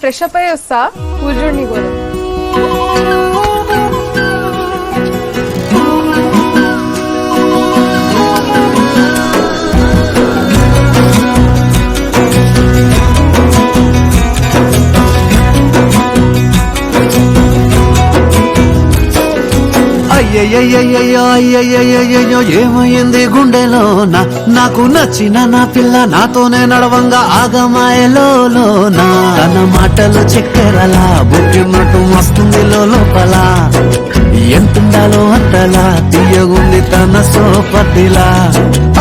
Fresh up అయ్యి వస్తా కూర్చోండి కూడా. అయ్యయ్యో ఏమైంది గుండెలో నాకు నచ్చిన నా పిల్ల నాతోనే నడవంగా ఆగమాయలోనా తన మాటలు చక్కెరలా బుక్కినట్టు వస్తుంది లోపల ఎంతుండాలో అంతలా తీయగుంది తన సోపతిలా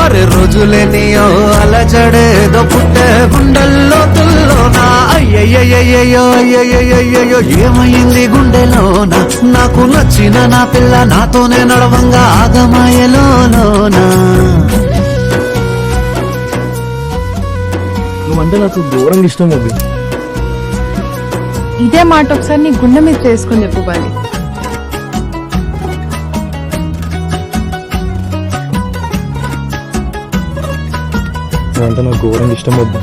అరే రోజులేనియో అలజడేదో పుట్టే గుండెల్లో తుల్లోనా అయ్యయ్యో ఏమైంది గుండెలోనా నాకు నచ్చిన నా పిల్ల నాతోనే నడవంగా ఆగమాయలోనా నువ్వంటే నాకు ఘోరంగా ఇష్టం అది. ఇదే మాట ఒకసారి నీ గుండె మీద చేసుకొని చెప్పు బాలి. నువ్వంటే నాకు ఘోరంగా ఇష్టం వద్దు.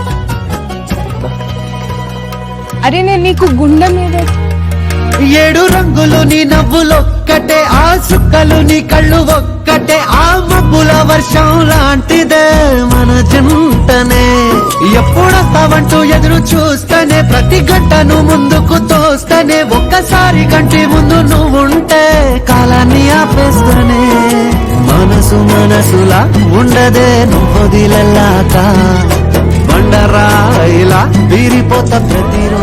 అరే నేను నీకు గుండె మీద 7 రంగులు నీ నవ్వులొక్కటే ఆ సుక్కలు నీ కళ్ళు ఒక్కటే ఆ మబ్బుల వర్షం లాంటిదే మన జంటనే ఎప్పుడొస్తావంటూ ఎదురు చూస్తేనే ప్రతి గంటను ముందుకు తోస్తేనే ఒక్కసారి కంటి ముందు నువ్వుంటే కాలాన్ని ఆపేస్తేనే మనసులా ఉండదే నువ్వొదిలెల్లాక బండరాయిలా వీరిపోతా ప్రతిరోజు